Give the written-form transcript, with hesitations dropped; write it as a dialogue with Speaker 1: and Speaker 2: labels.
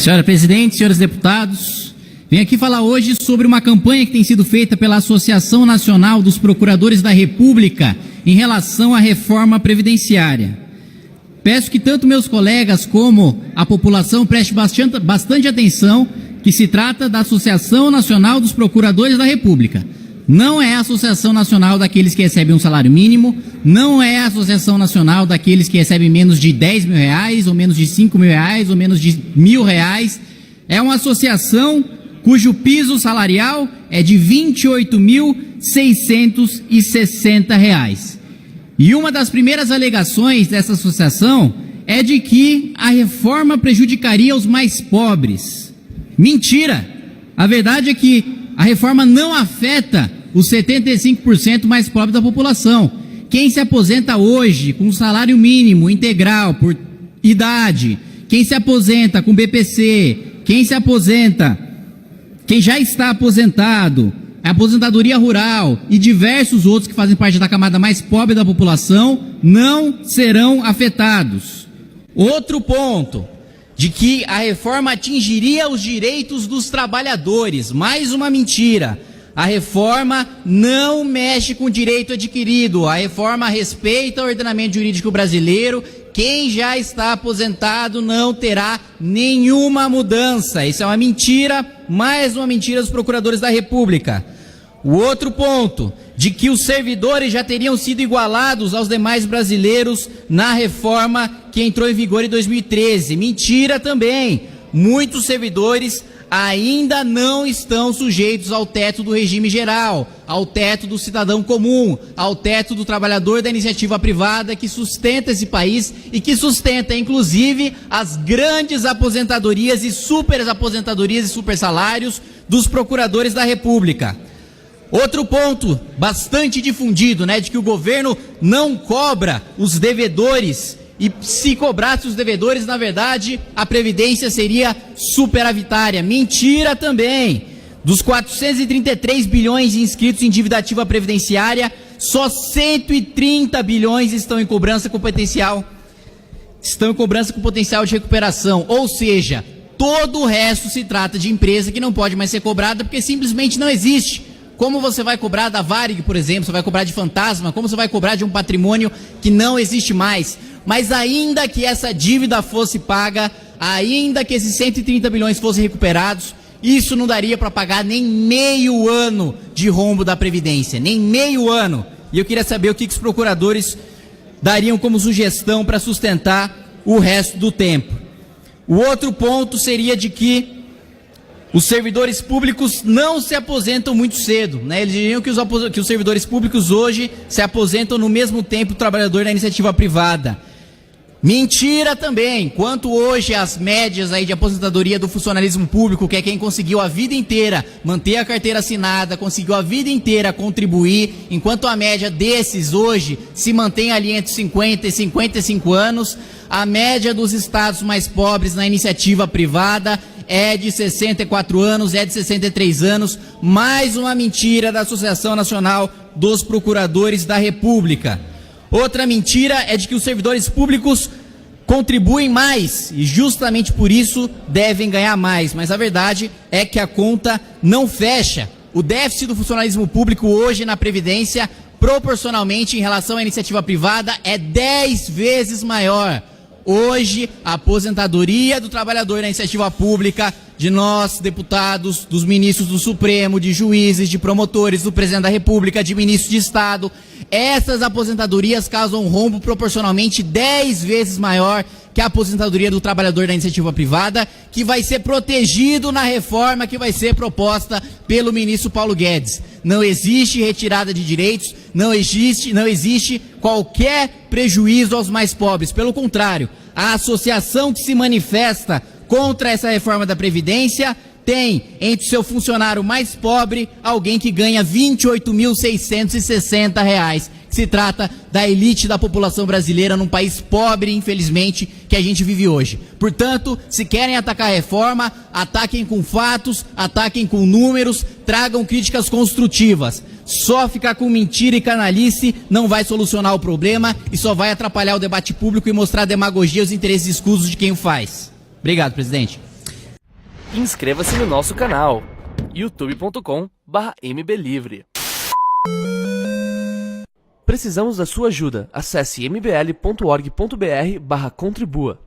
Speaker 1: Senhora Presidente, senhores deputados, venho aqui falar hoje sobre uma campanha que tem sido feita pela Associação Nacional dos Procuradores da República em relação à reforma previdenciária. Peço que tanto meus colegas como a população preste bastante atenção, que se trata da Associação Nacional dos Procuradores da República. Não é a Associação Nacional daqueles que recebem um salário mínimo, não é a Associação Nacional daqueles que recebem menos de 10 mil reais, ou menos de 5 mil reais, ou menos de R$1.000. É uma associação cujo piso salarial é de R$28.660. E uma das primeiras alegações dessa associação é de que a reforma prejudicaria os mais pobres. Mentira! A verdade é que a reforma não afeta os 75% mais pobres da população. Quem se aposenta hoje com salário mínimo integral por idade, quem se aposenta com BPC, quem já está aposentado, a aposentadoria rural e diversos outros que fazem parte da camada mais pobre da população não serão afetados. Outro ponto, de que a reforma atingiria os direitos dos trabalhadores. Mais uma mentira. A reforma não mexe com o direito adquirido. A reforma respeita o ordenamento jurídico brasileiro. Quem já está aposentado não terá nenhuma mudança. Isso é uma mentira, mais uma mentira dos procuradores da República. O outro ponto, de que os servidores já teriam sido igualados aos demais brasileiros na reforma que entrou em vigor em 2013. Mentira também. Muitos servidores ainda não estão sujeitos ao teto do regime geral, ao teto do cidadão comum, ao teto do trabalhador da iniciativa privada que sustenta esse país e que sustenta, inclusive, as grandes aposentadorias e super salários dos procuradores da República. Outro ponto bastante difundido, de que o governo não cobra os devedores, e se cobrasse os devedores, na verdade, a Previdência seria superavitária. Mentira também. Dos 433 bilhões inscritos em dívida ativa previdenciária, só 130 bilhões estão em cobrança com potencial de recuperação. Ou seja, todo o resto se trata de empresa que não pode mais ser cobrada porque simplesmente não existe. Como você vai cobrar da Varig, por exemplo, você vai cobrar de fantasma, como você vai cobrar de um patrimônio que não existe mais? Mas ainda que essa dívida fosse paga, ainda que esses 130 bilhões fossem recuperados, isso não daria para pagar nem meio ano de rombo da Previdência, nem meio ano. E eu queria saber o que os procuradores dariam como sugestão para sustentar o resto do tempo. O outro ponto seria de que os servidores públicos não se aposentam muito cedo, Eles diriam que os servidores públicos hoje se aposentam no mesmo tempo do trabalhador da iniciativa privada. Mentira também. Quanto hoje as médias aí de aposentadoria do funcionalismo público, que é quem conseguiu a vida inteira manter a carteira assinada, conseguiu a vida inteira contribuir, enquanto a média desses hoje se mantém ali entre 50 e 55 anos, a média dos estados mais pobres na iniciativa privada é de 64 anos, é de 63 anos, mais uma mentira da Associação Nacional dos Procuradores da República. Outra mentira é de que os servidores públicos contribuem mais e justamente por isso devem ganhar mais, mas a verdade é que a conta não fecha. O déficit do funcionalismo público hoje na Previdência, proporcionalmente em relação à iniciativa privada, é 10 vezes maior. Hoje, a aposentadoria do trabalhador na iniciativa pública, de nós, deputados, dos ministros do Supremo, de juízes, de promotores, do presidente da República, de ministros de Estado, essas aposentadorias causam um rombo proporcionalmente 10 vezes maior que a aposentadoria do trabalhador da iniciativa privada, que vai ser protegido na reforma que vai ser proposta pelo ministro Paulo Guedes. Não existe retirada de direitos, não existe qualquer prejuízo aos mais pobres. Pelo contrário, a associação que se manifesta contra essa reforma da Previdência tem entre seu funcionário mais pobre alguém que ganha R$28.660. Se trata da elite da população brasileira num país pobre, infelizmente, que a gente vive hoje. Portanto, se querem atacar a reforma, ataquem com fatos, ataquem com números, tragam críticas construtivas. Só ficar com mentira e canalice não vai solucionar o problema e só vai atrapalhar o debate público e mostrar a demagogia e os interesses escusos de quem o faz. Obrigado, presidente.
Speaker 2: E inscreva-se no nosso canal, youtube.com/mblivre. Precisamos da sua ajuda. Acesse mbl.org.br/contribua.